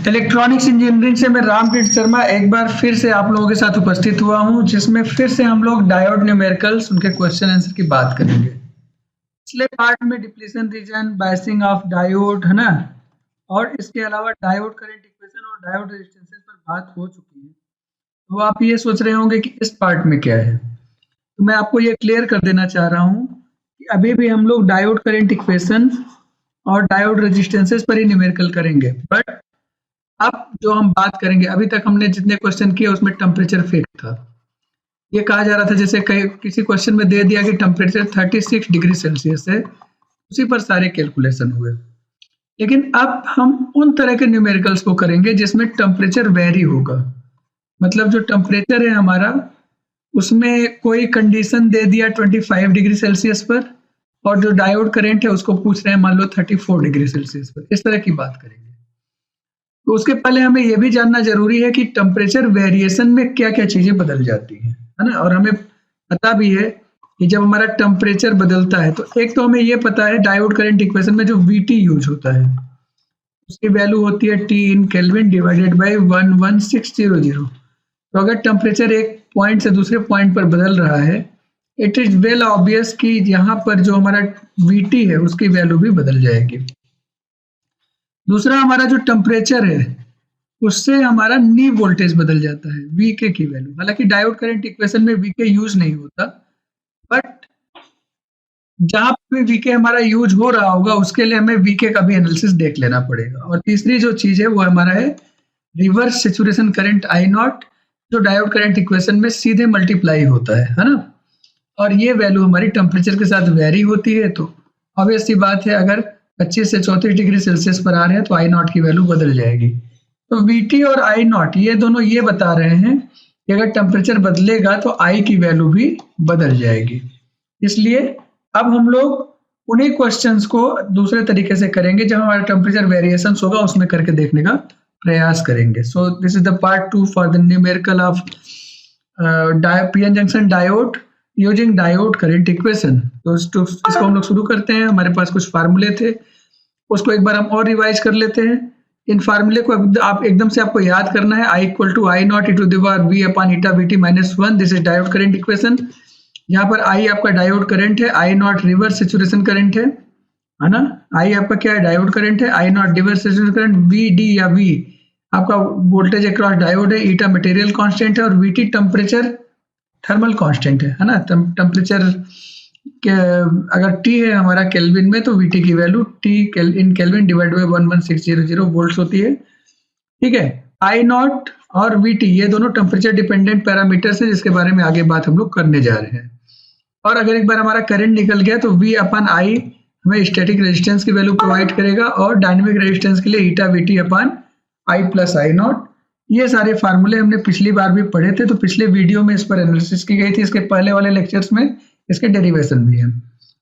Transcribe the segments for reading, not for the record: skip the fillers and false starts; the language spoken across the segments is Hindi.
इलेक्ट्रॉनिक्स इंजीनियरिंग से मैं रामकृष्ण शर्मा एक बार फिर से आप लोगों के साथ उपस्थित हुआ हूं, जिसमें फिर से हम लोग डायोड न्यूमेरिकल्स उनके क्वेश्चन आंसर की बात करेंगे। पिछले पार्ट में depletion region, biasing of diode, है ना, और इसके अलावा डायोड करंट इक्वेशन और डायोड रेजिस्टेंसेस पर बात हो चुकी है। तो आप ये सोच रहे होंगे कि इस पार्ट में क्या है, तो मैं आपको ये क्लियर कर देना चाह रहा हूँ कि अभी भी हम लोग डायोड करंट इक्वेशन और डायोड रेजिस्टेंसेस पर ही न्यूमेरिकल करेंगे। बट अब जो हम बात करेंगे, अभी तक हमने जितने क्वेश्चन किए उसमें टेम्परेचर फिक्स था। ये कहा जा रहा था, जैसे किसी क्वेश्चन में दे दिया कि टेम्परेचर 36 डिग्री सेल्सियस है, उसी पर सारे कैलकुलेशन हुए। लेकिन अब हम उन तरह के न्यूमेरिकल्स को करेंगे जिसमें टेम्परेचर वेरी होगा। मतलब जो टेम्परेचर है हमारा, उसमें कोई कंडीशन दे दिया 25 डिग्री सेल्सियस पर, और जो डायोड करंट है उसको पूछ रहे हैं मान लो 34 डिग्री सेल्सियस पर। इस तरह की बात करेंगे। तो उसके पहले हमें यह भी जानना जरूरी है कि टेम्परेचर वेरिएशन में क्या क्या चीजें बदल जाती हैं, है ना। और हमें पता भी है कि जब हमारा टेम्परेचर बदलता है तो एक तो हमें यह पता है डायोड करंट इक्वेशन में जो VT यूज होता है उसकी वैल्यू होती है T in kelvin divided by 11600। तो अगर टेम्परेचर एक पॉइंट से दूसरे पॉइंट पर बदल रहा है, इट इज वेल ऑब्वियस कि यहाँ पर जो हमारा VT है उसकी वैल्यू भी बदल जाएगी। दूसरा, हमारा जो टेम्परेचर है उससे हमारा नी वोल्टेज बदल जाता है, VK की वैल्यू। हालांकि डायोड करंट इक्वेशन में VK यूज नहीं होता, बट जहां पे VK हमारा यूज हो रहा होगा उसके लिए हमें VK का भी एनालिसिस देख लेना पड़ेगा। और तीसरी जो चीज है वो हमारा है रिवर्स सैचुरेशन करंट I0, जो डायोड करंट इक्वेशन में सीधे मल्टीप्लाई होता है ना। और ये वैल्यू हमारी टेम्परेचर के साथ वेरी होती है। तो ऑब्वियस सी बात है, अगर 25 से 34 डिग्री सेल्सियस पर आ रहे हैं तो I0 की वैल्यू बदल जाएगी। तो VT और I0 ये दोनों ये बता रहे हैं कि अगर टेम्परेचर बदलेगा तो I की वैल्यू भी बदल जाएगी। इसलिए अब हम लोग उन्हीं क्वेश्चंस को दूसरे तरीके से करेंगे, जब हमारा टेम्परेचर वेरिएशन होगा उसमें करके देखने का प्रयास करेंगे। So this is the part 2 for the numerical of PN junction diode using diode current equation. तो इसको हम लोग शुरू करते हैं। हमारे पास कुछ फार्मूले थे, उसको एक बार हम और रिवाइज कर लेते हैं। इन फार्मूले को आप एकदम से आपको याद करना है। I equal to I0 e to the power V upon eta VT minus 1। This is diode current equation. यहाँ पर I आपका डायोड करंट है, I0 रिवर्स सैचुरेशन करंट है ना। I आपका क्या है, डायोड करंट है, I0 reverse saturation current, VD या V आपका वोल्टेज अक्रॉस डायोड है, ईटा मटेरियल कांस्टेंट है, और VT टेम्परेचर थर्मल कांस्टेंट है ना। टेम्परेचर अगर T है हमारा केल्विन में तो VT की value T in kelvin divide by 11600 volts होती है। ठीक है, I0 और VT ये दोनों टेम्परेचर डिपेंडेंट पैरामीटर्स हैं, जिसके बारे में आगे बात हम लोग करने जा रहे हैं। और अगर एक बार हमारा करंट निकल गया तो V अपॉन I हमें स्टैटिक रेजिस्टेंस की वैल्यू प्रोवाइड करेगा, और डायनेमिक रेजिस्टेंस के लिए ईटा VT upon I plus I0। ये सारे फार्मूले हमने पिछली बार भी पढ़े थे, तो पिछले वीडियो में इस पर एनालिसिस की गई थी। इसके पहले वाले लेक्चर्स में इसके डेरिवेशन भी है,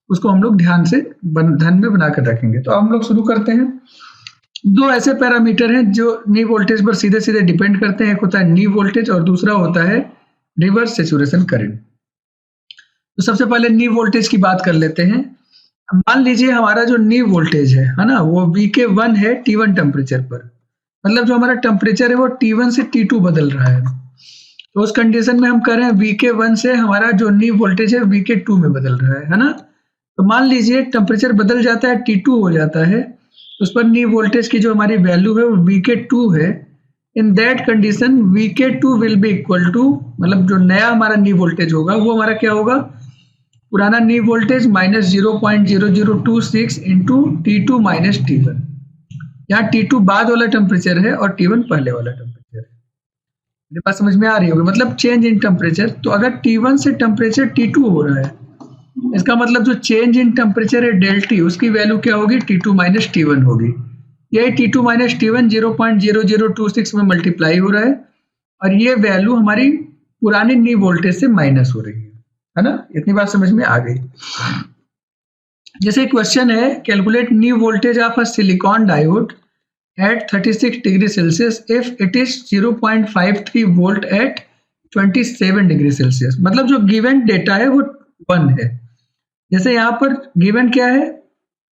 उसको हम लोग ध्यान में बनाकर रखेंगे। तो हम लोग शुरू करते हैं। दो ऐसे पैरामीटर हैं जो नी वोल्टेज पर सीधे सीधे डिपेंड करते हैं। एक होता है नी वोल्टेज और दूसरा होता है रिवर्स सैचुरेशन करंट। तो सबसे पहले नी वोल्टेज की बात कर लेते हैं। मान लीजिए हमारा जो नी वोल्टेज है ना, वो VK1 है T1 टेम्परेचर पर। मतलब जो हमारा टेम्परेचर है वो T1 से T2 बदल रहा है। तो उस कंडीशन में हम कह रहे हैं VK1 से हमारा जो नी वोल्टेज है VK2 में बदल रहा है ना। तो मान लीजिए टेम्परेचर बदल जाता है, T2 हो जाता है, तो उस पर नी वोल्टेज की जो हमारी वैल्यू है वो VK2 है। In that condition VK2 will be equal to, मतलब जो नया हमारा नी वोल्टेज होगा वो हमारा क्या होगा, पुराना नी voltage minus 0.0026 into T2 minus T1। यहाँ T2 बाद वाला टेम्परेचर है और T1 पहले वाला टेम्परेचर है। मेरे पास समझ में आ रही होगी, मतलब चेंज इन टेम्परेचर। तो अगर T1 से टेम्परेचर T2 हो रहा है, इसका मतलब जो चेंज इन टेम्परेचर है डेल T, उसकी वैल्यू क्या होगी, T2 माइनस T1 होगी। यही T2 माइनस T1 0.0026 में मल्टीप्लाई हो रहा है, और ये वैल्यू हमारी पुरानी नी वोल्टेज से माइनस हो रही है ना। इतनी बात समझ में आ गई। जैसे क्वेश्चन है, calculate knee voltage of a silicon diode at 36 degree Celsius if it is 0.53 volt at 27 degree Celsius. मतलब जो गिवन डेटा है वो 1 है। जैसे यहाँ पर गिवन क्या है,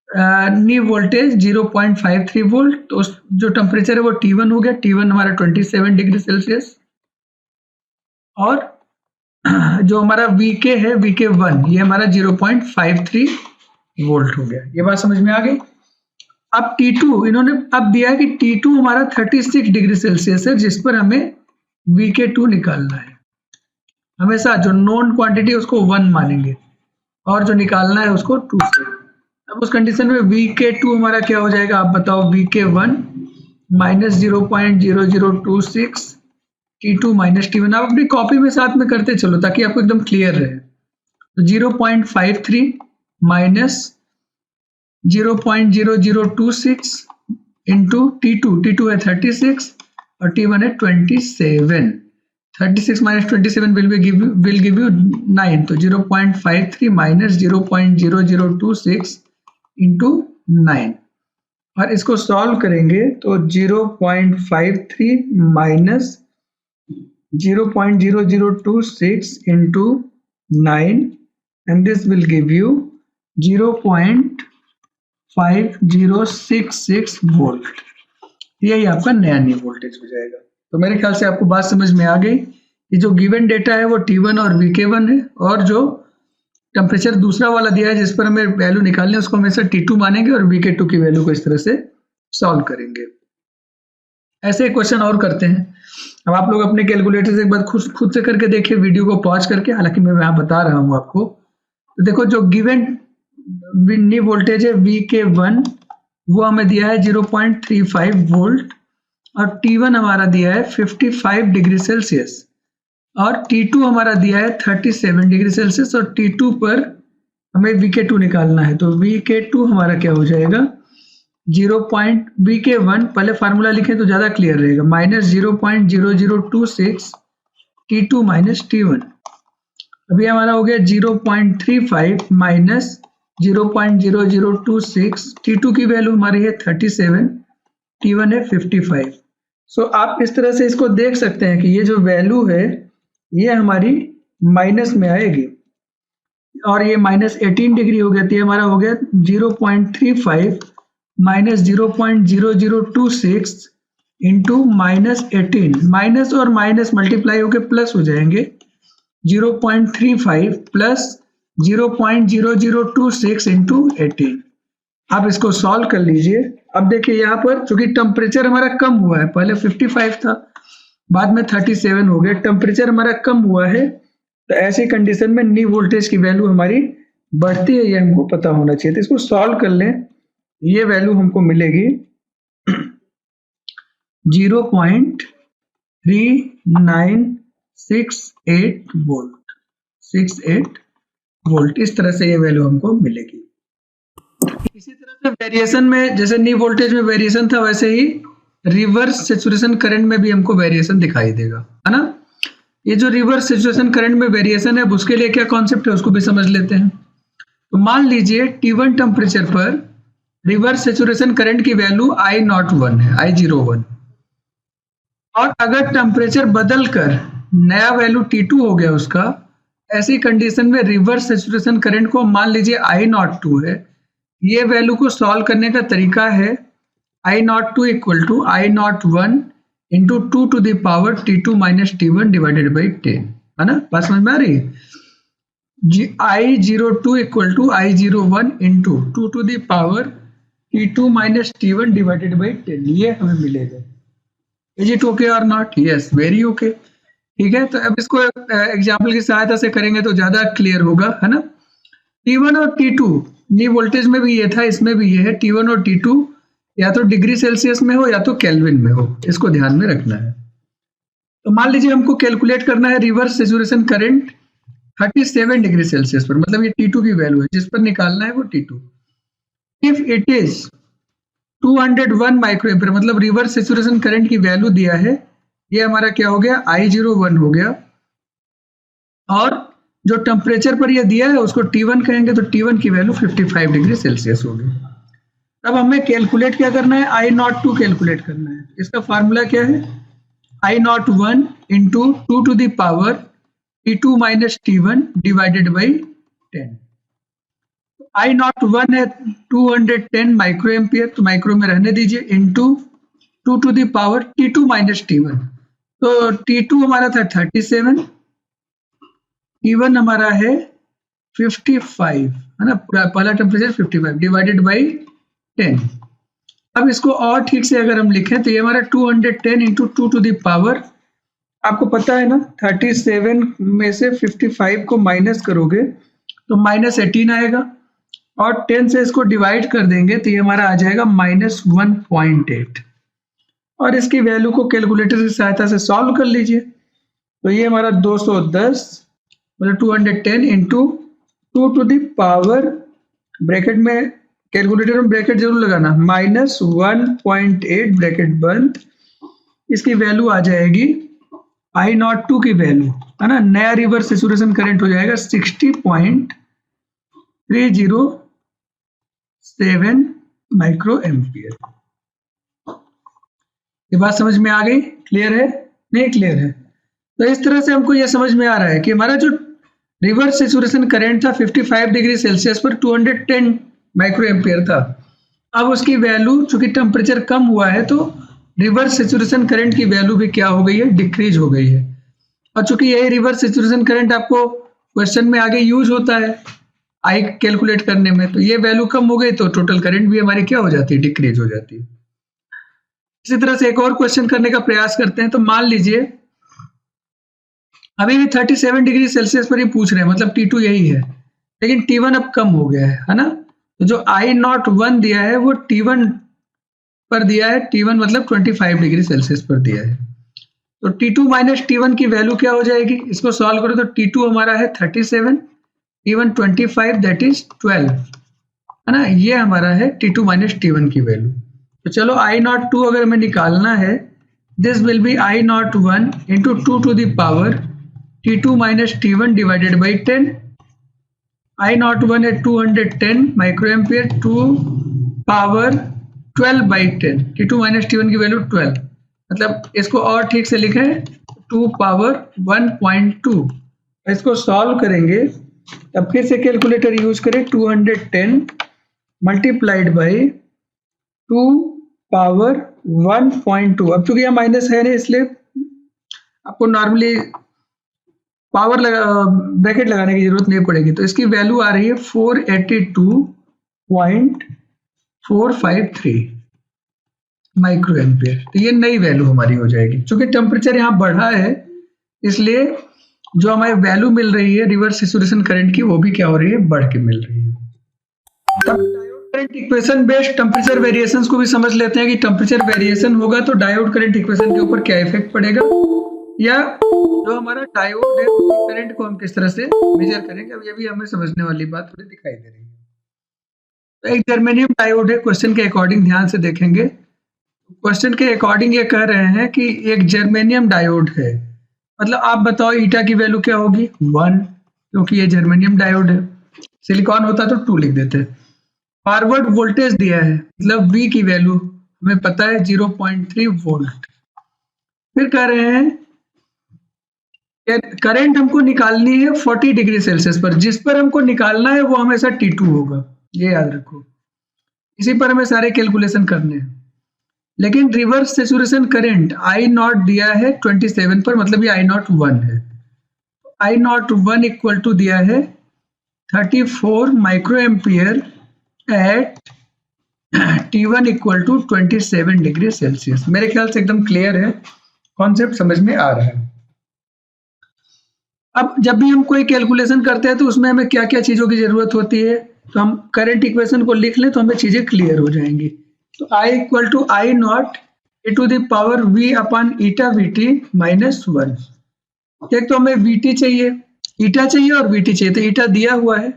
नी वोल्टेज 0.53 वोल्ट, तो जो टेम्परेचर है वो T1 हो गया। T1 हमारा 27 डिग्री सेल्सियस, और जो हमारा VK है VK1 ये हमारा 0.53 वोल्ट हो गया। ये बात समझ में आ गई। अब T2 इन्होंने अब दिया है कि T2 हमारा 36 डिग्री सेल्सियस है, जिस पर हमें VK2 निकालना है। हमेशा जो नोन क्वांटिटी उसको 1 मानेंगे और जो निकालना है उसको 2 से। अब उस कंडीशन में VK2 हमारा क्या हो जाएगा, आप बताओ। VK1 minus 0.0026 T2 minus T1। आप अपनी कॉपी में साथ में करते चलो ताकि आपको एकदम क्लियर रहे। तो 0.53 माइनस 0.0026 इंटू T2 है 36 और T1 है 27। 36 minus 27 will give you 9, तो 0.53 minus 0.0026 into 9, और इसको सॉल्व करेंगे तो 0.53 minus 0.0026 into 9 and this will give you 0.5066 volt. यही आपका नया न्यू वोल्टेज हो जाएगा। तो मेरे ख्याल से आपको बात समझ में आ गई। ये जो गिवन डेटा है वो T1 और VK1 है, और जो टेम्परेचर दूसरा वाला दिया है जिस पर हमें वैल्यू निकालनी है उसको हमेशा T2 मानेंगे और VK2 की वैल्यू को इस तरह से सॉल्व करेंगे। ऐसे क्वेश्चन और करते हैं। अब आप लोग अपने कैलकुलेटर से एक बार खुद से करके देखिए, वीडियो को पॉज करके, हालांकि मैं यहाँ बता रहा हूँ आपको। तो देखो जो गिवन न्यू वोल्टेज है VK1 वो हमें दिया है 0.35 वोल्ट, और T1 हमारा दिया है 55 डिग्री सेल्सियस, और T2 हमारा दिया है 37 डिग्री सेल्सियस, और T2 पर हमें VK2 निकालना है। तो VK2 हमारा क्या हो जाएगा, VK1 पहले फार्मूला लिखें तो ज़्यादा क्लियर रहेगा, माइनस 0.0026 T2 माइनस T1। अभी हमारा हो गया 0.35 माइनस 0.0026, T2 की वैल्यू हमारी है 37, T1 है 55। सो आप इस तरह से इसको देख सकते हैं कि ये जो वैल्यू है ये हमारी माइनस में आएगी, और ये माइनस 18 डिग्री हो गया, तो ये हमारा हो गया 0.35 माइनस 0.0026 इंटू माइनस 18। माइनस और माइनस मल्टीप्लाई होकर प्लस हो जाएंगे, 0.35 प्लस 0.0026 इंटू 18। आप इसको सॉल्व कर लीजिए। अब देखिए यहाँ पर चूंकि टेम्परेचर हमारा कम हुआ है, पहले 55 था बाद में 37 हो गया, टेम्परेचर हमारा कम हुआ है, तो ऐसी कंडीशन में न्यू वोल्टेज की वैल्यू हमारी बढ़ती है, ये हमको पता होना चाहिए। तो इसको सॉल्व कर लें, ये वैल्यू हमको मिलेगी 0.3968 वोल्ट, 68 वोल्ट। इस तरह से ये वैल्यू हमको मिलेगी। इसी तरह से वेरिएशन में, जैसे न्यू वोल्टेज में वेरिएशन था, वैसे ही रिवर्स सैचुरेशन करंट में भी हमको वेरिएशन दिखाई देगा, है ना। ये जो रिवर्स सैचुरेशन करंट में वेरिएशन है उसके लिए क्या कॉन्सेप्ट है उसको भी समझ लेते हैं। तो मान लीजिए T1 टेम्परेचर पर रिवर्स सैचुरेशन करंट की वैल्यू I01 है, I01, और अगर टेम्परेचर बदलकर नया वैल्यू T2 हो गया उसका, ऐसी कंडीशन में रिवर्स सैचुरेशन करंट को मान लीजिए I02 है। ये वैल्यू को सॉल्व करने का तरीका है I02 equal to I01 into 2 to the power T2 minus T1 divided by 10, है ना। बात समझ में आ रही है। I02 equal to I01 into 2 to the power T2 minus T1 divided by 10, ये हमें मिलेगा। इज इट ओके और नॉट? Yes, very okay. ठीक है, तो अब इसको एग्जाम्पल की सहायता से करेंगे तो ज्यादा क्लियर होगा, है ना। T1 और T2 न्यू वोल्टेज में भी ये था, इसमें भी ये है। T1 और T2 या तो डिग्री सेल्सियस में हो या तो केल्विन में हो, इसको ध्यान में रखना है। तो मान लीजिए हमको कैलकुलेट करना है reverse saturation current 37 degree Celsius पर, मतलब ये T2 की वैल्यू है जिस पर निकालना है वो T2। If it is 201 microampere, मतलब रिवर्स सैचुरेशन करंट की वैल्यू दिया है, ये हमारा क्या हो गया, I01 हो गया, और जो टेम्परेचर पर ये दिया है उसको T1 कहेंगे, तो T1 की वैल्यू 55 डिग्री सेल्सियस होगी। अब हमें कैलकुलेट क्या करना है, I02 कैलकुलेट करना है। इसका फार्मूला क्या है, I01 into 2 to the power T2 minus T1 divided by 10। I naught 1 है 210 माइक्रो एम्पियर, तो माइक्रो में रहने दीजिए, into 2 to the power T2 minus T1। तो T2 हमारा था 37, T1 हमारा है 55, है ना, पहला टेम्परेचर 55 डिवाइडेड बाई 10। अब इसको और ठीक से अगर हम लिखें तो ये हमारा 210 इंटू 2 टू द पावर, आपको पता है ना 37 में से 55 को माइनस करोगे तो -18 आएगा, और 10 से इसको डिवाइड कर देंगे तो ये हमारा आ जाएगा -1.8, और इसकी वैल्यू को कैलकुलेटर की सहायता से सॉल्व कर लीजिए। तो ये हमारा 210 मतलब 210 into 2 to the power, bracket में कैलकुलेटर में ब्रैकेट जरूर लगाना, -1.8 ब्रैकेट बंद, इसकी वैल्यू आ जाएगी I02 की वैल्यू, है ना, नया रिवर्स सैचुरेशन करंट हो जाएगा 60.307 माइक्रो एम्पियर। ये बात समझ में आ गई? क्लियर है? नहीं क्लियर है? तो इस तरह से हमको यह समझ में आ रहा है कि हमारा जो रिवर्स सैचुरेशन करंट था 55 डिग्री सेल्सियस पर 210 माइक्रो एम्पियर था, अब उसकी वैल्यू चूंकि टेम्परेचर कम हुआ है तो रिवर्स सैचुरेशन करंट की वैल्यू भी क्या हो गई है? डिक्रीज हो गई है। और चूंकि यही रिवर्स सैचुरेशन करंट आपको क्वेश्चन में आगे यूज होता है आई कैलकुलेट करने में, तो ये वैल्यू कम हो गई तो टोटल करंट भी हमारी क्या हो जाती है? डिक्रीज हो जाती है। इसी तरह से एक और क्वेश्चन करने का प्रयास करते हैं। तो मान लीजिए अभी भी 37 डिग्री सेल्सियस पर ही पूछ रहे हैं, मतलब T2 यही है, लेकिन T1 अब कम हो गया है ना। तो जो I01 दिया है वो T1 पर दिया है, T1 मतलब 25 डिग्री सेल्सियस पर दिया है। तो T2 माइनस T1 की वैल्यू क्या हो जाएगी? इसको सॉल्व करो तो T2 हमारा है 37, T1 25 दैट इज 12, है ना, ये हमारा है T2 माइनस T1 की वैल्यू। तो चलो I02 अगर हमें निकालना है, this will be I01 into 2 to the power T2 minus T1 divided by 10। I01 है 210 micro ampere, 2 power 12 by 10, T2 minus T1 की वैल्यू 12, मतलब इसको और ठीक से लिखें 2 पावर 1.2। इसको सॉल्व करेंगे तब फिर से कैलकुलेटर यूज करें, 210 मल्टीप्लाइड बाई 2 पावर 1.2। अब चूंकि यह माइनस है ना, इसलिए आपको नॉर्मली पावर ब्रैकेट लगाने की जरूरत नहीं पड़ेगी। तो इसकी वैल्यू आ रही है 482.453 माइक्रो एम्पियर। तो ये नई वैल्यू हमारी हो जाएगी। चूंकि टेम्परेचर यहाँ बढ़ा है इसलिए जो हमारी वैल्यू मिल रही है रिवर्स सैचुरेशन करंट की, वो भी क्या हो रही है? बढ़ के मिल रही है। तब diode current equation based temperature variations को भी समझ लेते हैं कि टेम्परेचर वेरिएशन होगा तो डायोड करंट इक्वेशन के ऊपर क्या इफेक्ट पड़ेगा, या जो हमारा डायोड है उसकी करंट को हम किस तरह से मेजर करेंगे। अब ये भी हमें समझने वाली बात थोड़ी दिखाई दे रही है। तो एक जर्मेनियम डायोड है, क्वेश्चन के अकॉर्डिंग ध्यान से देखेंगे। क्वेश्चन के अकॉर्डिंग ये कह रहे हैं कि एक जर्मेनियम डायोड है, मतलब आप बताओ ईटा की वैल्यू क्या होगी? 1, क्योंकि ये जर्मेनियम डायोड है। सिलिकॉन होता तो 2 लिख देते। फॉरवर्ड वोल्टेज दिया है, मतलब V की वैल्यू हमें पता है 0.3 वोल्ट। फिर कह रहे हैं करंट हमको निकालनी है 40 डिग्री सेल्सियस पर, जिस पर हमको निकालना है वो हमेशा T2 होगा, ये याद रखो। इसी पर हमें सारे कैलकुलेशन करने हैं। लेकिन रिवर्स सैचुरेशन करंट I0 दिया है 27 पर, मतलब ये I01 है। I01 इक्वल टू दिया है 34 micro ampere at T1 equal to 27 degree Celsius. मेरे ख्याल से एकदम क्लियर है, कॉन्सेप्ट समझ में आ रहा है। अब जब भी हम कोई कैलकुलेशन करते हैं तो उसमें हमें क्या क्या चीजों की जरूरत होती है, तो हम करंट इक्वेशन को लिख लें तो हमें चीजें क्लियर हो जाएंगी। तो I equal to I0 e to the power V upon eta VT minus 1। एक तो हमें VT चाहिए, ईटा चाहिए और VT चाहिए। तो ईटा दिया हुआ है,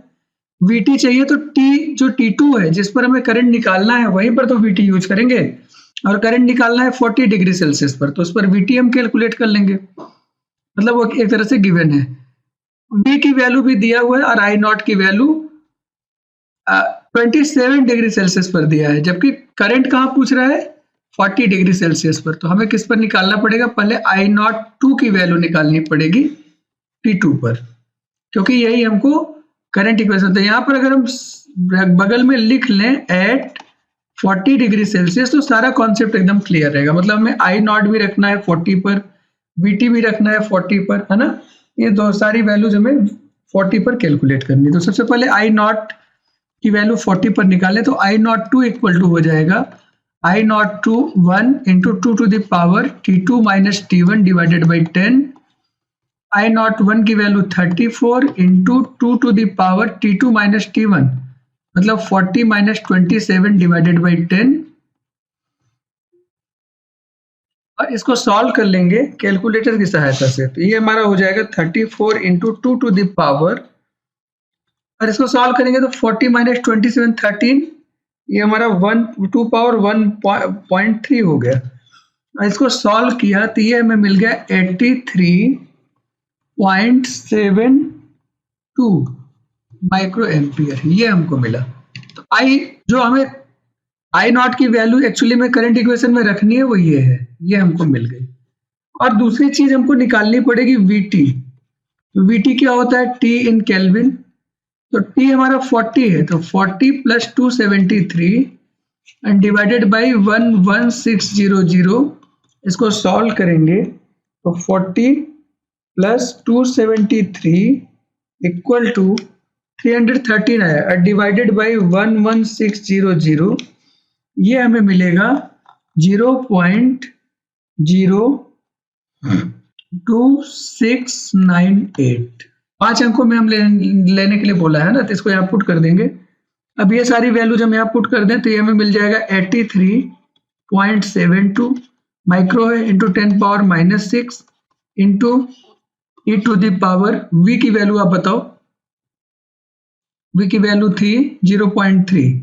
VT चाहिए, तो T जो T2 है जिस पर हमें करंट निकालना है वहीं पर तो VT यूज करेंगे, और करंट निकालना है 40 डिग्री सेल्सियस पर, तो उस पर VT हम कैलकुलेट कर लेंगे, मतलब वो एक तरह से गिवन है। V की वैल्यू भी दिया हुआ है और I0 की वैल्यू 27 डिग्री सेल्सियस पर दिया है, जबकि करंट कहाँ पूछ रहा है? 40 डिग्री सेल्सियस पर। तो हमें किस पर निकालना पड़ेगा? पहले I02 की वैल्यू निकालनी पड़ेगी T2 पर, क्योंकि यही हमको करंट इक्वेशन था। यहाँ पर अगर हम बगल में लिख लें एट 40 डिग्री सेल्सियस, तो सारा कॉन्सेप्ट एकदम क्लियर रहेगा। मतलब हमें आई नॉट भी रखना है 40 पर, वीटी भी रखना है 40 पर, है ना। ये दो सारी वैल्यूज हमें 40 पर कैलकुलेट करनी है। तो सबसे पहले आई नॉट की वैल्यू 40 पर निकालें, तो I naught two equal to हो जाएगा I naught two 1 into 2 to the power T2 minus T1 divided by 10। I naught 1 की value 34 into 2 to the power T2 minus T1, मतलब 40 माइनस 27 डिवाइडेड बाई 10। और इसको सॉल्व कर लेंगे कैलकुलेटर की सहायता से, तो ये हमारा हो जाएगा 34 इंटू 2 टू द पावर, और इसको सॉल्व करेंगे तो 40 माइनस 27 13, ये हमारा 2 पावर 1.3 हो गया। और इसको सॉल्व किया तो ये हमें मिल गया 83.72 माइक्रो एम्पियर, ये हमको मिला। तो आई जो हमें आई नॉट की वैल्यू एक्चुअली में करंट इक्वेशन में रखनी है वो ये है, ये हमको मिल गई। और दूसरी चीज हमको निकालनी पड़ेगी वीटी। तो वीटी क्या होता है, टी इन केल्विन। तो टी हमारा 40 है, तो 40 प्लस 273 एंड डिवाइडेड बाई 11600, इसको सॉल्व करेंगे तो 40 प्लस 273 इक्वल टू 313 आया, और डिवाइडेड बाई 11600, ये हमें मिलेगा 0.02698। 5 अंकों में हम लेने के लिए बोला है ना, तो इसको यहाँ पुट कर देंगे। अब ये सारी वैल्यूज हम यहाँ पुट कर दें तो ये हमें मिल जाएगा 83.72 माइक्रो है into 10 power minus 6 into e to the power, V की वैल्यू आप बताओ, वी की वैल्यू थी 0.3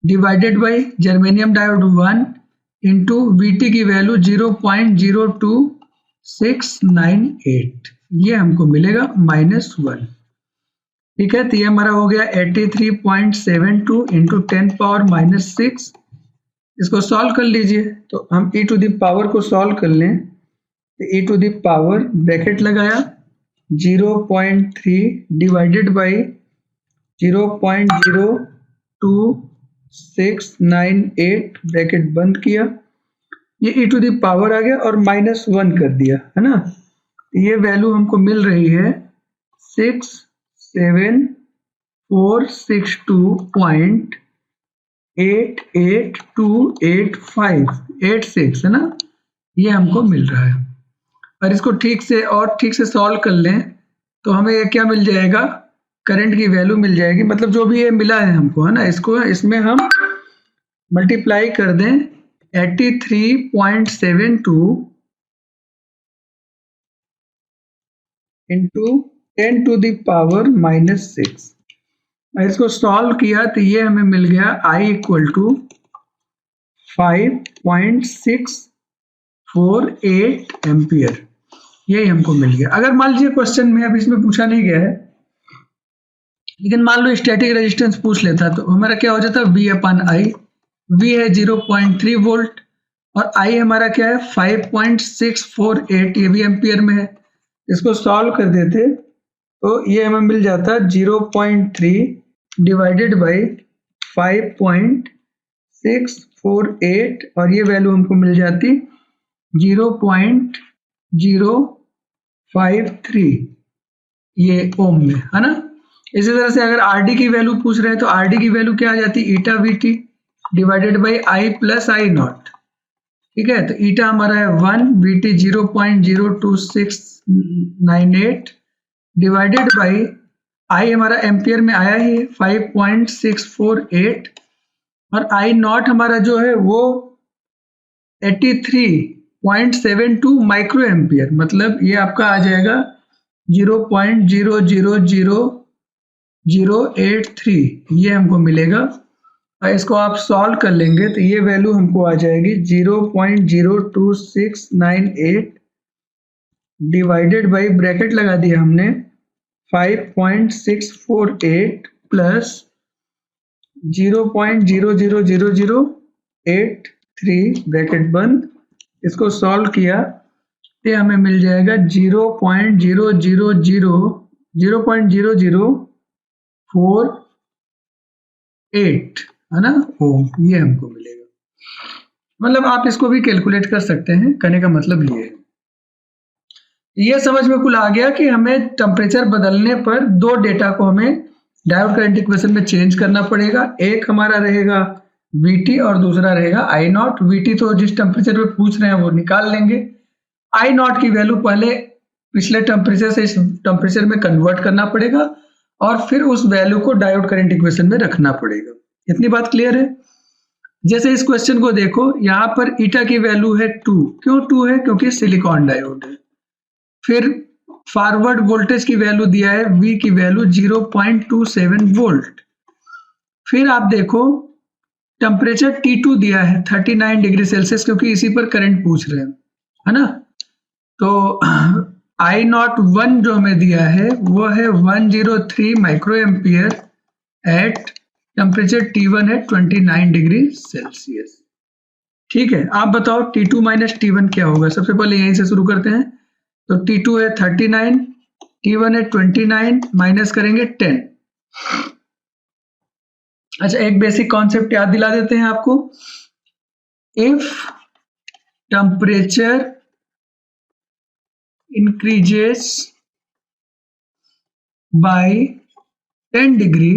divided by germanium diode 1 into VT की वैल्यू 0.02698, ये हमको मिलेगा -1। ठीक है, तो ये हमारा हो गया 83.72 इंटू 10 पावर माइनस 6। इसको सॉल्व कर लीजिए, तो हम ई टू द पावर को सॉल्व कर लें तो ई टू द पावर ब्रैकेट लगाया 0.3 डिवाइडेड बाई 0.02698 ब्रैकेट बंद किया, ये ई टू द पावर आ गया और -1 कर दिया, है ना। ये वैल्यू हमको मिल रही है 67462.8828586, है ना, ये हमको मिल रहा है। और इसको ठीक से सॉल्व कर लें तो हमें ये क्या मिल जाएगा, करंट की वैल्यू मिल जाएगी। मतलब जो भी ये मिला है हमको, है ना, इसको इसमें हम मल्टीप्लाई कर दें 83.72 into 10 to the power minus 6। इसको सॉल्व किया तो ये हमें मिल गया I इक्वल टू 5.648 एम्पियर, यही हमको मिल गया। अगर मान लीजिए क्वेश्चन में, अब इसमें पूछा नहीं गया है, लेकिन मान लो स्टैटिक रेजिस्टेंस पूछ लेता तो हमारा क्या हो जाता, V अपन I, V है 0.3 वोल्ट और I हमारा क्या है 5.648, ये भी एम्पियर में है। इसको सॉल्व कर देते तो ये हमें मिल जाता 0.3 डिवाइडेड बाई 5.648 और ये वैल्यू हमको मिल जाती 0.053 ये ओम में, है ना। इसी तरह से अगर आरडी की वैल्यू पूछ रहे हैं तो आरडी की वैल्यू क्या आ जाती, eta VT divided by I plus I naught. ठीक है, तो ईटा हमारा है 1, वीटी 0.02698 डिवाइडेड बाई आई हमारा एम्पियर में आया ही 5.648 और आई नॉट हमारा जो है वो 83.72 माइक्रो एम्पियर, मतलब ये आपका आ जाएगा 0.000083, ये हमको मिलेगा। और इसको आप सॉल्व कर लेंगे तो ये वैल्यू हमको आ जाएगी 0.02698 डिवाइडेड बाई ब्रैकेट लगा दिया हमने 5.648 प्लस 0.00083 ब्रैकेट बंद। इसको सॉल्व किया तो हमें मिल जाएगा 0.004 8 है ना ओम, ये हमको मिलेगा। मतलब आप इसको भी कैलकुलेट कर सकते हैं, कहने का मतलब ये है। ये समझ में कुल आ गया कि हमें टेम्परेचर बदलने पर दो डेटा को हमें डायोड करंट इक्वेशन में चेंज करना पड़ेगा। एक हमारा रहेगा VT और दूसरा रहेगा I0। VT तो जिस टेम्परेचर पे पूछ रहे हैं वो निकाल लेंगे। I0 की वैल्यू पहले पिछले टेम्परेचर से इस टेम्परेचर में कन्वर्ट करना पड़ेगा और फिर उस वैल्यू को डायोड करंट इक्वेशन में रखना पड़ेगा। इतनी बात क्लियर है? जैसे इस क्वेश्चन को देखो, यहाँ पर ईटा की वैल्यू है 2। क्यों 2 है? क्योंकि सिलिकॉन डायोड है। फिर फॉरवर्ड वोल्टेज की वैल्यू दिया है, V की वैल्यू 0.27 वोल्ट। फिर आप देखो टेम्परेचर T2 दिया है 39 डिग्री सेल्सियस, क्योंकि इसी पर करंट पूछ रहे हैं, है ना। तो I01 जो हमें दिया है वो है 103 micro ampere at temperature T1 है 29 डिग्री सेल्सियस। ठीक है, आप बताओ T2 माइनस T1 क्या होगा? सबसे पहले यहीं से शुरू करते हैं। तो T2 है 39, T1 है 29, माइनस करेंगे 10। अच्छा, एक बेसिक कॉन्सेप्ट याद दिला देते हैं आपको। If temperature increases by 10 degree,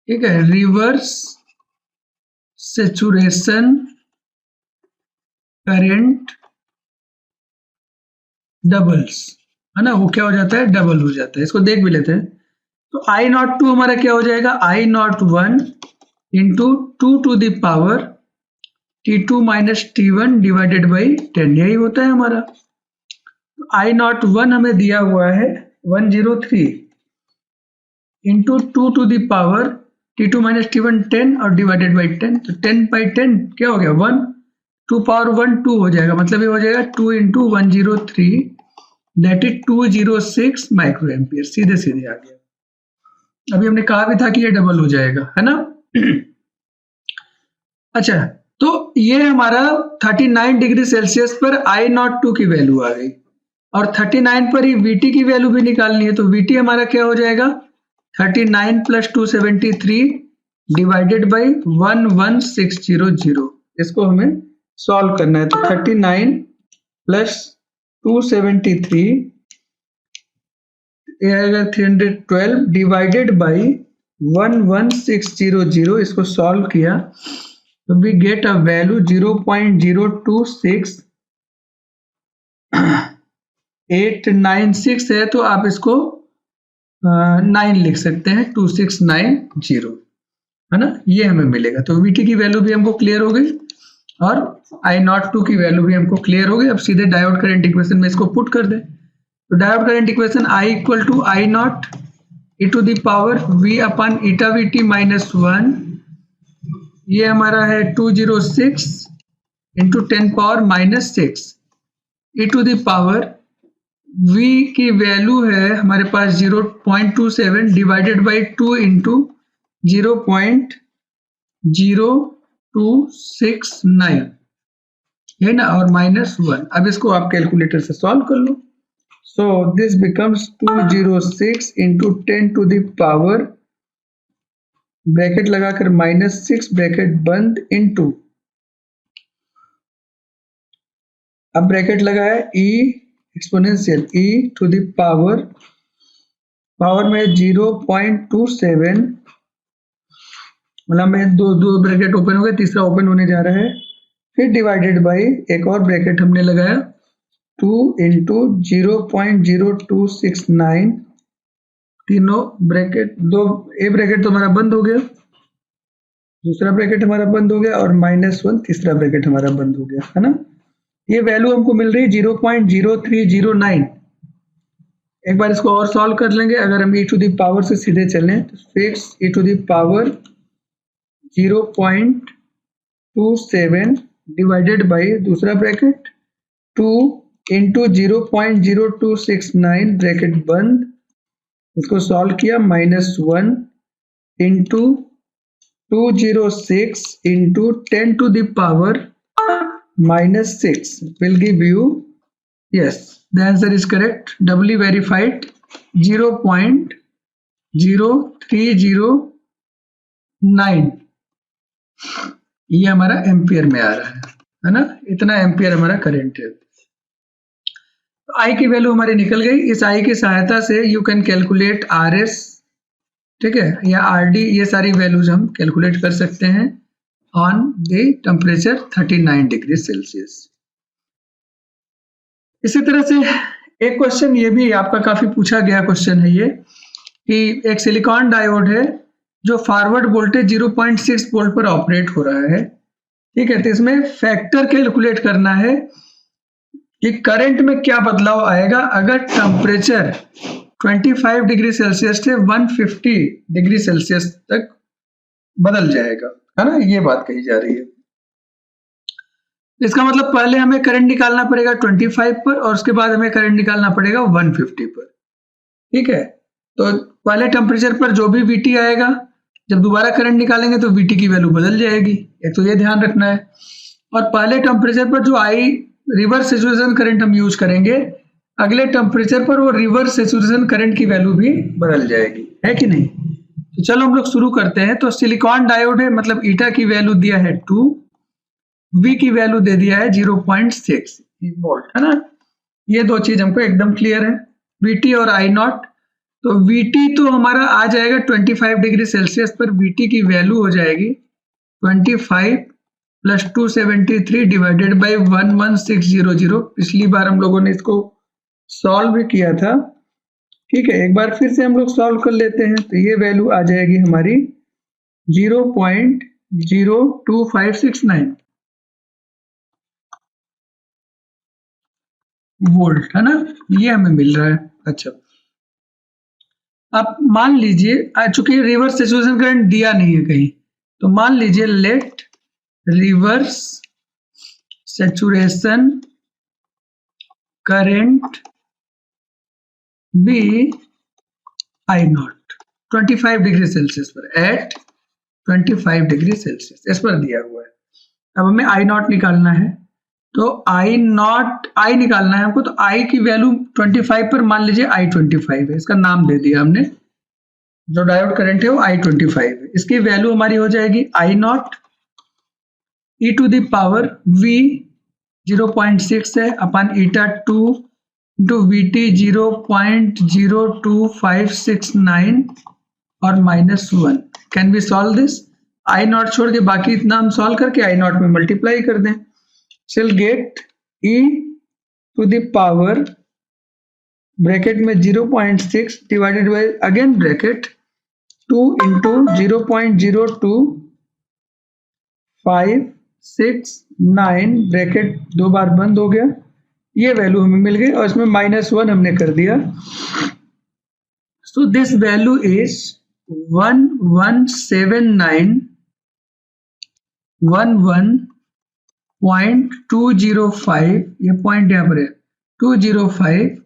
ठीक है, रिवर्स सैचुरेशन करंट डबल्स, है ना। वो क्या हो जाता है? डबल हो जाता है। इसको देख भी लेते हैं। तो I02 हमारा क्या हो जाएगा? I01 into 2 to the power T2 minus T1 divided by 10, यही होता है हमारा। तो I01 हमें दिया हुआ है 103 into 2 to the power T2 minus T1 10 और डिवाइडेड बाई 10। तो 10 बाई 10 क्या हो गया? 1, 2 पावर 1 2 हो जाएगा। मतलब ये हो जाएगा 2 into 103, that is 206 micro ampere. सीधे सीधे आ गया। अभी हमने कहा भी था कि ये डबल हो जाएगा, है ना। अच्छा, तो ये हमारा 39 डिग्री सेल्सियस पर I02 की वैल्यू आ गई और 39 पर ही VT की वैल्यू भी निकालनी है। तो VT हमारा क्या हो जाएगा? 39 प्लस 273 डिवाइडेड बाई 11600। इसको हमें सॉल्व करना है। तो 39 प्लस 273 आएगा 312 डिवाइडेड बाई 11600। इसको सॉल्व किया तो वी गेट अ वैल्यू 0.026 है। तो आप इसको 9 लिख सकते हैं, 2690, है ना। ये हमें मिलेगा। तो VT की वैल्यू भी हमको क्लियर हो गई और I02 की वैल्यू भी हमको क्लियर हो गई। अब सीधे डायोड करंट इक्वेशन में इसको पुट कर दें। तो diode current equation I equal to I0 e to the power V upon eta VT minus 1, ये हमारा है 206 into 10 power minus 6 e to the power V की वैल्यू है हमारे पास 0.27 डिवाइडेड बाई 2 इंटू 0.0269 है ना, और माइनस 1। अब इसको आप कैलकुलेटर से सॉल्व कर लो। So this becomes 206 into 10 to the power, bracket लगाकर -6 ब्रैकेट बंद इंटू, अब ब्रैकेट लगाया E exponential E to the power में 0.27, मतलब में दो ब्रैकेट ओपन हो गए, तीसरा ओपन होने जा रहा है। फिर डिवाइडेड बाई एक और ब्रैकेट हमने लगाया 2 इंटू 0.0269, तीनों ब्रैकेट, दो ए ब्रैकेट तो हमारा बंद हो गया, दूसरा ब्रैकेट हमारा बंद हो गया और -1 तीसरा ब्रैकेट हमारा बंद हो गया, है ना। ये वैल्यू हमको मिल रही है 0.0309। एक बार इसको और सॉल्व कर लेंगे। अगर हम e टू द पावर से सीधे चलें तो fix e to the power 0.27 divided by दूसरा ब्रैकेट 2 इंटू 0.0269 ब्रैकेट बंद, इसको सॉल्व किया -1 into 206 into 10 to the power -6 will give you, yes, the answer is correct, doubly verified, 0.0269 0.0309 ये हमारा एम्पियर में आ रहा है ना, इतना एम्पियर हमारा करंट है। तो आई की वैल्यू हमारी निकल गई। इस आई की सहायता से you can calculate R S, ठीक है, या आर डी, ये सारी वैल्यूज हम कैलकुलेट कर सकते हैं on the temperature 39 degree Celsius. इसी तरह से एक क्वेश्चन ये भी आपका काफी पूछा गया क्वेश्चन है ये, कि एक सिलिकॉन डायोड है जो फॉरवर्ड वोल्टेज 0.6 वोल्ट पर ऑपरेट हो रहा है, ठीक है। तो इसमें फैक्टर कैलकुलेट करना है कि करंट में क्या बदलाव आएगा अगर टेम्परेचर 25 डिग्री सेल्सियस से 150 डिग्री सेल्सियस तक बदल जाएगा, है ना, ये बात कही जा रही है। इसका मतलब पहले हमें करंट निकालना पड़ेगा 25 पर और उसके बाद हमें करंट निकालना पड़ेगा 150 पर, ठीक है। तो पहले टेम्परेचर पर जो भी VT आएगा, जब दोबारा करंट निकालेंगे तो VT की वैल्यू बदल जाएगी, एक तो ये ध्यान रखना है। और पहले टेम्परेचर पर जो आई रिवर्स सैचुरेशन करंट हम यूज करेंगे, अगले टेम्परेचर पर वो रिवर्स सैचुरेशन करंट की वैल्यू भी बदल जाएगी, है कि नहीं। तो चलो हम लोग शुरू करते हैं। तो सिलिकॉन डायोड है, मतलब ईटा की वैल्यू दिया है 2, V की वैल्यू दे दिया है 0.6 वोल्ट, है ना। ये दो चीज हमको एकदम क्लियर है, VT और I नॉट। तो VT तो हमारा आ जाएगा 25 डिग्री सेल्सियस पर, VT की वैल्यू हो जाएगी 25 प्लस 273 डिवाइडेड बाई 11600। पिछली बार हम लोगों ने इसको सॉल्व भी किया था, ठीक है। एक बार फिर से हम लोग सॉल्व कर लेते हैं। तो ये वैल्यू आ जाएगी हमारी 0.02569 वोल्ट, है ना, ये हमें मिल रहा है। अच्छा, अब मान लीजिए, चूंकि रिवर्स सैचुरेशन करंट दिया नहीं है कहीं, तो मान लीजिए let reverse saturation current be I naught 25 degree Celsius पर, एट 25 डिग्री सेल्सियस, इस पर दिया हुआ है। अब हमें आई नॉट निकालना है, तो आई निकालना है हमको। तो आई की वैल्यू 25 पर मान लीजिए I25 है, इसका नाम दे दिया हमने, जो डायोड करंट है वो I25 है। इसकी वैल्यू हमारी हो जाएगी I naught e to the power V 0.6 है अपन ईटा 2 इंटू VT 0.02569 और -1। Can we solve this? I naught छोड़ के बाकी इतना हम सॉल्व करके I नॉट में मल्टीप्लाई कर दें। Shall get e to the power bracket में 0.6 divided by again bracket 2 into 0.02569 bracket दो बार बंद हो गया, ये वैल्यू हमें मिल गई और इसमें -1 हमने कर दिया। सो दिस वैल्यू इज 117911.205, ये पॉइंट यहाँ पर है 205,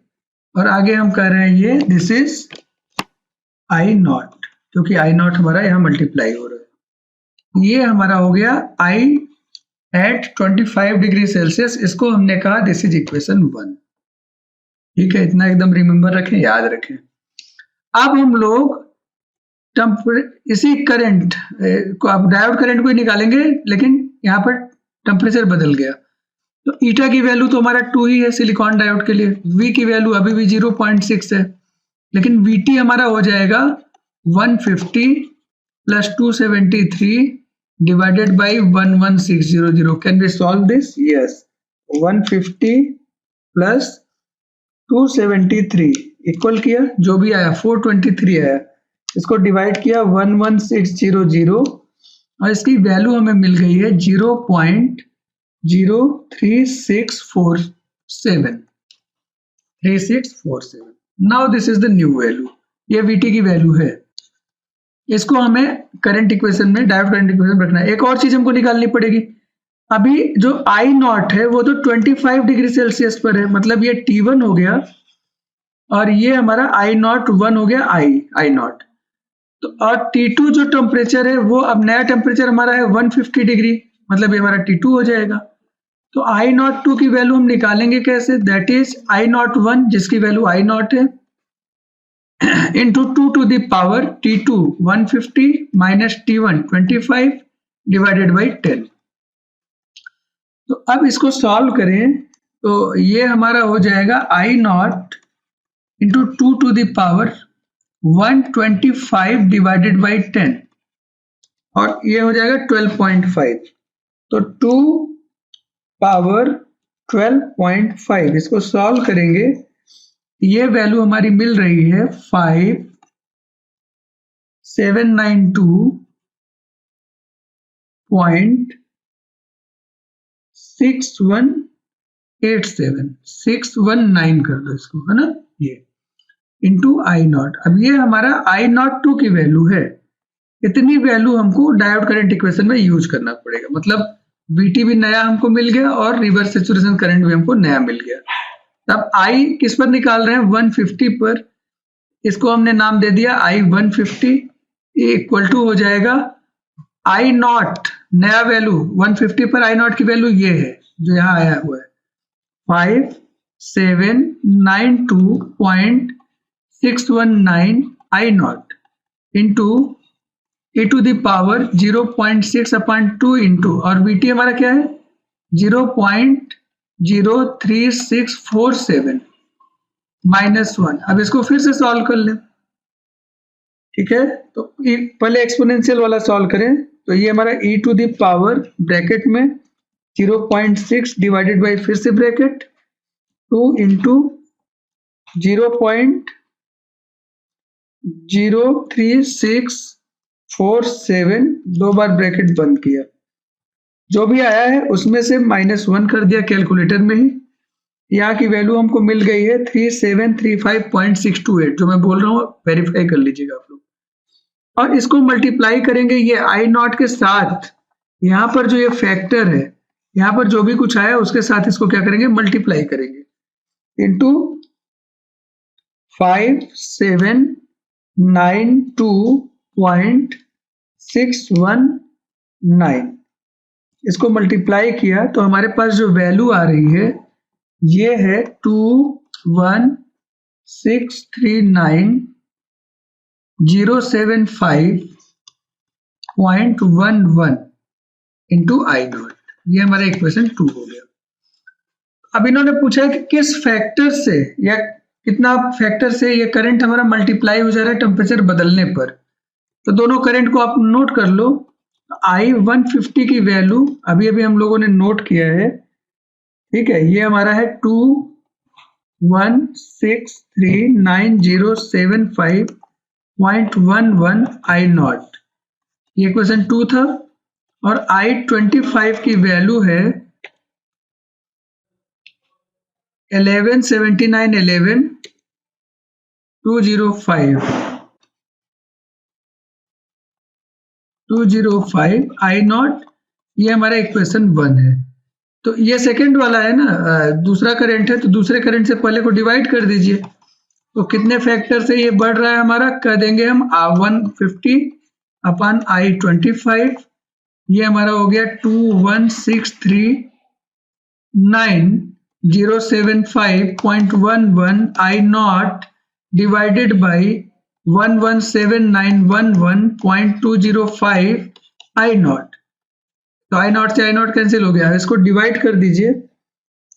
और आगे हम कर रहे हैं ये दिस इज I नॉट, क्योंकि I नॉट हमारा यहाँ मल्टीप्लाई हो रहा है। ये हमारा हो गया I एट 25 डिग्री सेल्सियस, इसको हमने कहा दिस इज इक्वेशन 1, ठीक है। इतना एकदम रिमेंबर रखें, याद रखें। अब हम लोग इसी करंट को, अब डायोड करंट को ही निकालेंगे, लेकिन यहाँ पर टेम्परेचर बदल गया। तो ईटा की वैल्यू तो हमारा 2 ही है सिलिकॉन डायोड के लिए, V की वैल्यू अभी भी 0.6 है, लेकिन VT हमारा हो जाएगा 150 plus 273 divided by 11600। Can we solve this? Yes, 150 plus 273 equal किया, जो भी आया 423 आया, इसको डिवाइड किया 11600 और इसकी वैल्यू हमें मिल गई है 0.03647। Now this is the new value, ये VT की वैल्यू है। इसको हमें करंट इक्वेशन में, डायोड करंट इक्वेशन में रखना है। एक और चीज हमको निकालनी पड़ेगी। अभी जो I नॉट है वो तो 25 डिग्री सेल्सियस पर है, मतलब ये T1 हो गया और ये हमारा I नॉट 1 हो गया I नॉट। तो और T2 जो टेम्परेचर है वो, अब नया टेम्परेचर हमारा है 150 डिग्री, मतलब ये हमारा T2 हो जाएगा। तो I नॉट 2 की वैल्यू हम निकालेंगे कैसे? दैट इज I नॉट 1 जिसकी वैल्यू I नॉट है into 2 to the power T2 150 minus T1 25 divided by 10। तो अब इसको सॉल्व करें तो ये हमारा हो जाएगा I not into 2 to the power 125 divided by 10 और ये हो जाएगा 12.5। तो 2 पावर 12.5 इसको सॉल्व करेंगे, ये वैल्यू हमारी मिल रही है 5792.6187 कर दो इसको, है ना, ये इंटू आई नॉट। अब ये हमारा आई नॉट 2 की वैल्यू है, इतनी वैल्यू हमको डायोड करंट इक्वेशन में यूज करना पड़ेगा। मतलब VT भी नया हमको मिल गया और रिवर्स सैचुरेशन करंट भी हमको नया मिल गया। अब आई किस पर निकाल रहे हैं, 150 पर। इसको हमने नाम दे दिया I 150 इक्वल टू हो जाएगा आई नॉट, नया वैल्यू 150 पर आई नॉट की वैल्यू ये है जो यहाँ आया हुआ है 5792.619 I naught into e to the power 0.6/2 into, और VT हमारा क्या है 0.03647 -1। अब इसको फिर से सॉल्व कर लें, ठीक है। तो पहले एक्सपोनेंशियल वाला सॉल्व करें, तो ये हमारा e to the power bracket में 0.6 डिवाइडेड बाई फिर से ब्रैकेट 2 इंटू 0.03647, दो बार ब्रैकेट बंद किया, जो भी आया है उसमें से -1 कर दिया कैलकुलेटर में ही। यहाँ की वैल्यू हमको मिल गई है 3735.628, जो मैं बोल रहा हूँ वेरीफाई कर लीजिएगा आप लोग। और इसको मल्टीप्लाई करेंगे ये आई नॉट के साथ, यहाँ पर जो ये फैक्टर है, यहाँ पर जो भी कुछ आया उसके साथ इसको क्या करेंगे, मल्टीप्लाई करेंगे इंटू 5792.619। इसको मल्टीप्लाई किया तो हमारे पास जो वैल्यू आ रही है ये है 21639.075.11 इंटू आई नॉट। ये हमारा इक्वेशन 2 हो गया। अब इन्होंने पूछा है कि किस फैक्टर से या कितना फैक्टर से ये करंट हमारा मल्टीप्लाई हो जा रहा है टेम्परेचर बदलने पर। तो दोनों करंट को आप नोट कर लो। I 150 की वैल्यू अभी अभी हम लोगों ने नोट किया है, ठीक है। ये हमारा है 21639.075.11 आई नॉट, ये क्वेश्चन 2 था। और I 25 की वैल्यू है 1179.11.205 आई नॉट, ये हमारा इक्वेशन 1 है। तो ये सेकंड वाला है ना, दूसरा करंट है, तो दूसरे करंट से पहले को डिवाइड कर दीजिए। तो कितने फैक्टर से ये बढ़ रहा है हमारा, कह देंगे हम 150 अपॉन I 25। ये हमारा हो गया 21639.075.11 I naught divided by 1179111.205 I naught. तो आई नॉट से आई नॉट कैंसिल हो गया, इसको डिवाइड कर दीजिए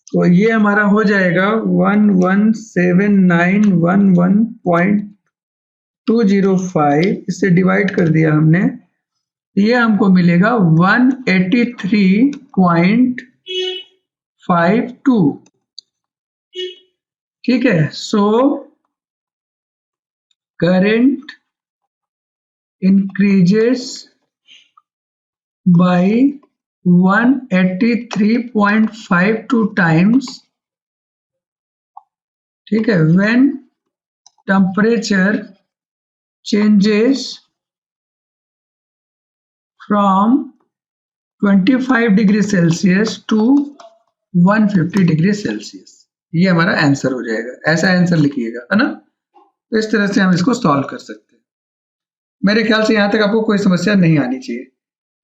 तो ये हमारा हो जाएगा 1179111.205। इससे डिवाइड कर दिया हमने, ये हमको मिलेगा 183.52, ठीक है। So current increases by 183.52 times, ठीक है, when temperature changes from 25 degree Celsius to 150 degree Celsius. ये हमारा आंसर हो जाएगा, ऐसा आंसर लिखिएगा, है ना। तो इस तरह से हम इसको सॉल्व कर सकते हैं। मेरे ख्याल से यहाँ तक आपको कोई समस्या नहीं आनी चाहिए।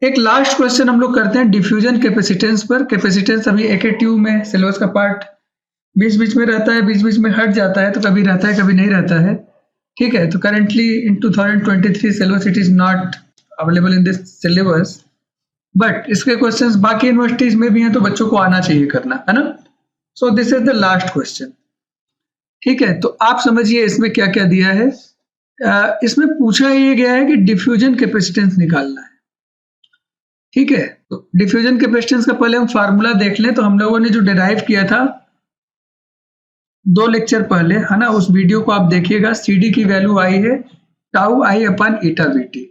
एक लास्ट क्वेश्चन हम लोग करते हैं डिफ्यूजन कैपेसिटेंस पर। कैपेसिटेंस अभी एक ट्यूब में सिलेबस का पार्ट बीच बीच में रहता है, बीच बीच में हट जाता है, तो कभी रहता है कभी नहीं रहता है। ठीक है, तो currently in 2023 syllabus it is not available in this syllabus, but इसके क्वेश्चंस बाकी यूनिवर्सिटीज में भी हैं तो बच्चों को आना चाहिए करना, है ना। So this is the last question. ठीक है, तो आप समझिए इसमें क्या क्या दिया है। इसमें पूछा ये गया है कि डिफ्यूजन कैपेसिटेंस निकालना है। ठीक है, तो डिफ्यूजन कैपेसिटेंस का पहले हम फार्मूला देख लें। तो हम लोगों ने जो डिराइव किया था 2 लेक्चर पहले, है ना, उस वीडियो को आप देखिएगा। CD की वैल्यू आई है टाउ आई अपन ईटा VT।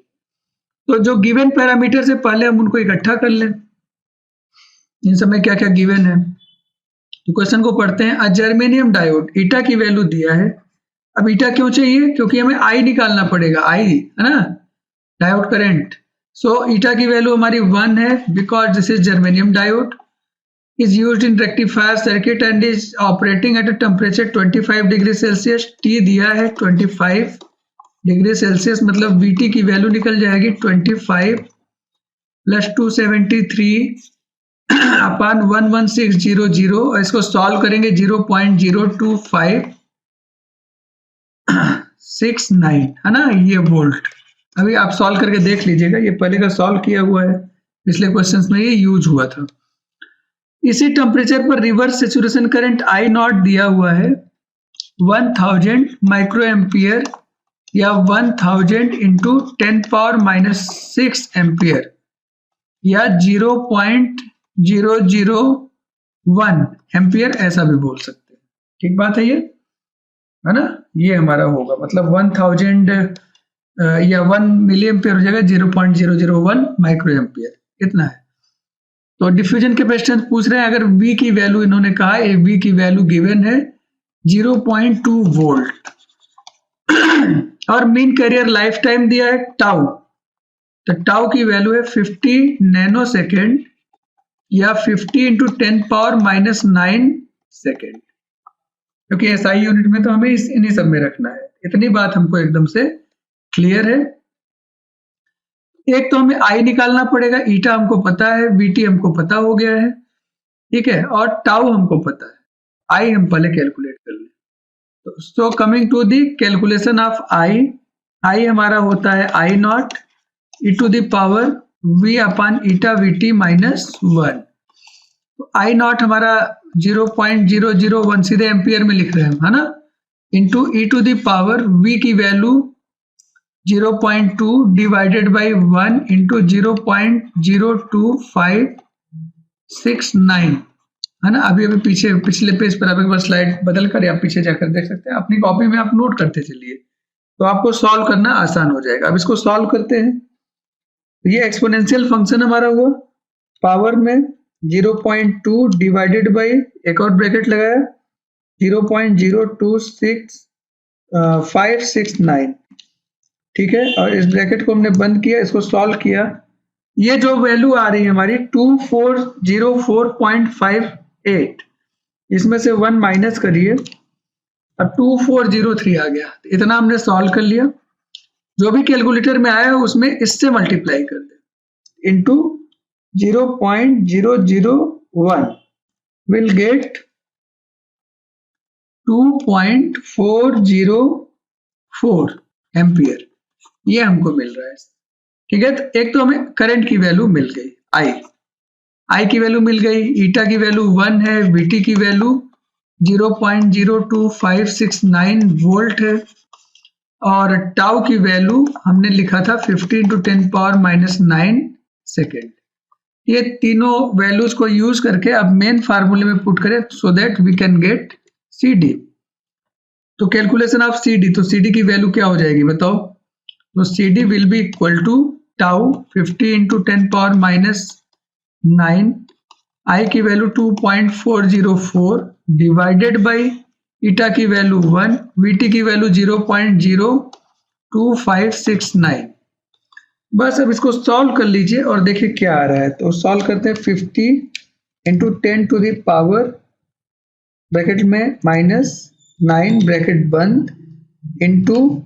तो जो गिवन पैरामीटर से पहले हम उनको इकट्ठा कर लें, इन सब में क्या क्या गिवन है। तो क्वेश्चन को पढ़ते हैं। जर्मेनियम डायोड, ईटा की वैल्यू दिया है। अब ईटा क्यों चाहिए? क्योंकि हमें आई निकालना पड़ेगा, आई, है ना, डायोड करंट। सो ईटा की वैल्यू हमारी 1 है because this is germanium diode, is used in rectifier circuit and is operating at a temperature 25 degree Celsius. T दिया है 25 डिग्री सेल्सियस, मतलब VT की वैल्यू निकल जाएगी 25 प्लस 273 अपन 11600, और इसको सॉल्व करेंगे 0.02569, है ना, ये वोल्ट। अभी आप सॉल्व करके देख लीजिएगा, ये पहले का सॉल्व किया हुआ है, पिछले क्वेश्चंस में ये यूज हुआ था। इसी टेम्परेचर पर reverse saturation current I not दिया हुआ है 1000 माइक्रो एम्पियर या 1000 इंटू 10⁻⁻6 एम्पियर या 0.001 एम्पियर, ऐसा भी बोल सकते हैं। ठीक बात है ये, है ना। ये हमारा होगा मतलब 1000 या 1 मिली एम्पियर हो जाएगा 0.001 माइक्रो एम्पियर, इतना है। तो डिफ्यूजन कैपेसिटेंस पूछ रहे हैं। अगर V की वैल्यू इन्होंने कहा, V की वैल्यू गिवन है 0.2 वोल्ट और मीन कैरियर लाइफ टाइम दिया है टाउ। तो टाउ की वैल्यू है 50 नैनो सेकेंड या 50 इंटू 10⁻⁻9 सेकेंड, क्योंकि SI यूनिट में तो हमें इन्हीं सब में रखना है। इतनी बात हमको एकदम से क्लियर है। एक तो हमें आई निकालना पड़ेगा, ईटा हमको पता है, VT हमको पता हो गया है, ठीक है, और टाउ हमको पता है। आई हम पहले कैलकुलेट कर लें। तो so coming to the calculation of I, I हमारा होता है I naught e to the power V upon eta VT minus 1। तो आई नॉट हमारा 0.001 सीधे एम्पियर में लिख रहे हैं, है ना, into e to the power V की वैल्यू 0.2 डिवाइडेड बाई 1 इंटू 0.02569, है ना। अभी पीछे पिछले पेज पर आप एक बार स्लाइड बदल कर आप पीछे जाकर देख सकते हैं। अपनी कॉपी में आप नोट करते चलिए तो आपको सॉल्व करना आसान हो जाएगा। अब इसको सॉल्व करते हैं। ये एक्सपोनेंशियल फंक्शन हमारा हुआ पावर में 0.2 डिवाइडेड बाई, एक और ब्रैकेट लगाया, 0.02659, ठीक है, और इस ब्रैकेट को हमने बंद किया, इसको सॉल्व किया। ये जो वैल्यू आ रही है हमारी 2404.58, इसमें से 1 माइनस करिए, अब 2403 आ गया। इतना हमने सॉल्व कर लिया। जो भी कैलकुलेटर में आया है उसमें इससे मल्टीप्लाई कर दे इंटू 0.001 विल गेट 2.404 एम्पियर, ये हमको मिल रहा है। ठीक है, तो एक तो हमें करंट की वैल्यू मिल गई, आई की वैल्यू मिल गई, ईटा की वैल्यू 1 है, VT की वैल्यू 0.02569 वोल्ट है, और टाउ की वैल्यू हमने लिखा था 50 इंटू 10⁻⁻9 सेकेंड। ये तीनों वैल्यूज को यूज करके अब मेन फार्मूले में पुट करें so that we can get CD। तो कैलकुलेशन ऑफ CD, तो CD की वैल्यू क्या हो जाएगी बताओ? तो CD will be equal to tau 50 into 10⁻⁹, I की वैल्यू 2.404 डिवाइडेड बाई ईटा की वैल्यू 1, VT की वैल्यू 0.02569। बस अब इसको सॉल्व कर लीजिए और देखिए क्या आ रहा है। तो सॉल्व करते हैं। 50 into 10 to the power bracket में -9 ब्रैकेट बंद इंटू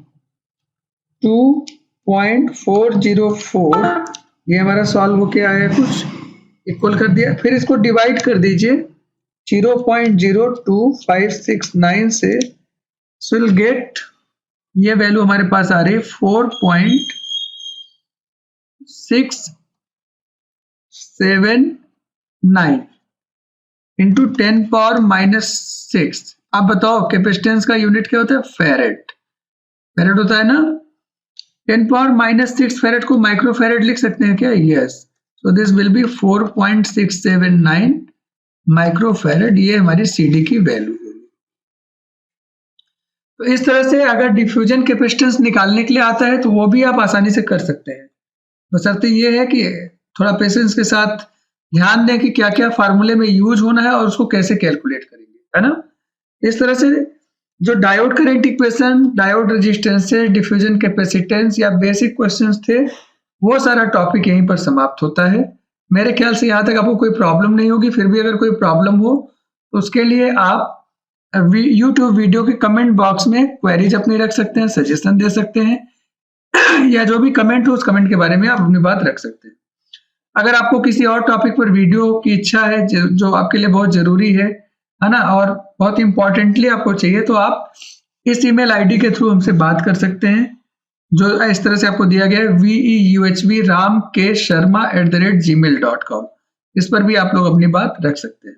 2.404, ये हमारा सॉल्व होके आया, कुछ इक्वल कर दिया। फिर इसको डिवाइड कर दीजिए 0.02569 से, विल गेट ये वैल्यू हमारे पास आ रही है 4.679 इंटू 10⁻⁻⁶। आप बताओ कैपेसिटेंस का यूनिट क्या होता है? फेरेड। फेरेड होता है ना। 10⁻⁻⁶ फेरेड को माइक्रो फेरेड लिख सकते हैं क्या? Yes. So this will be 4.679 micro farad. ये हमारी CD की वैल्यू है। तो इस तरह से अगर डिफ्यूजन कैपेसिटेंस निकालने के लिए आता है तो वो भी आप आसानी से कर सकते हैं। बशर्ते ये है कि थोड़ा पेशेंस के साथ ध्यान दें कि क्या क्या फार्मूले में यूज होना है और उसको कैसे कैलकुलेट करेंगे, है ना। इस तरह से जो diode current equation, diode resistance, diffusion capacitance या बेसिक क्वेश्चंस थे, वो सारा टॉपिक यहीं पर समाप्त होता है। मेरे ख्याल से यहाँ तक आपको कोई प्रॉब्लम नहीं होगी। फिर भी अगर कोई प्रॉब्लम हो तो उसके लिए आप YouTube वीडियो के कमेंट बॉक्स में क्वेरीज अपनी रख सकते हैं, सजेशन दे सकते हैं या जो भी कमेंट हो उस कमेंट के बारे में आप अपनी बात रख सकते हैं। अगर आपको किसी और टॉपिक पर वीडियो की इच्छा है जो आपके लिए बहुत जरूरी है ना, और बहुत इंपॉर्टेंटली आपको चाहिए, तो आप इस ईमेल आईडी के थ्रू हमसे बात कर सकते हैं जो इस तरह से आपको दिया गया है veuhvramksharma@gmail.com। इस पर भी आप लोग अपनी बात रख सकते हैं।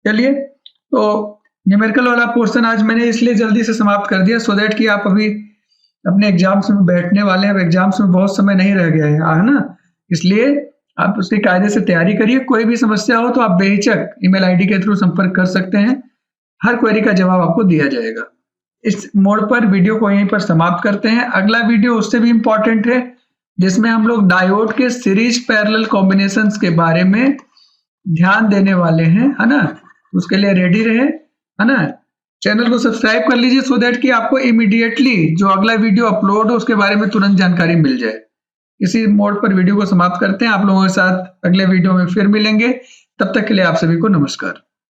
चलिए, तो न्यूमेरिकल वाला पोर्शन आज मैंने इसलिए जल्दी से समाप्त कर दिया सो दैट कि आप अभी अपने एग्जाम्स में बैठने वाले हैं। एग्जाम्स में बहुत समय नहीं रह गया है ना, इसलिए आप उसकी कायदे से तैयारी करिए। कोई भी समस्या हो तो आप बेहिचक ईमेल आईडी के थ्रू संपर्क कर सकते हैं। हर क्वेरी का जवाब आपको दिया जाएगा। इस मोड पर वीडियो को यहीं पर समाप्त करते हैं। अगला वीडियो उससे भी इंपॉर्टेंट है जिसमें हम लोग डायोड के सीरीज पैरेलल कॉम्बिनेशंस के बारे में ध्यान देने वाले हैं, है ना। उसके लिए रेडी रहे, है ना। चैनल को सब्सक्राइब कर लीजिए सो दैट कि आपको इमीडिएटली जो अगला वीडियो अपलोड हो उसके बारे में तुरंत जानकारी मिल जाए। इसी मोड पर वीडियो को समाप्त करते हैं। आप लोगों के साथ अगले वीडियो में फिर मिलेंगे। तब तक के लिए आप सभी को नमस्कार।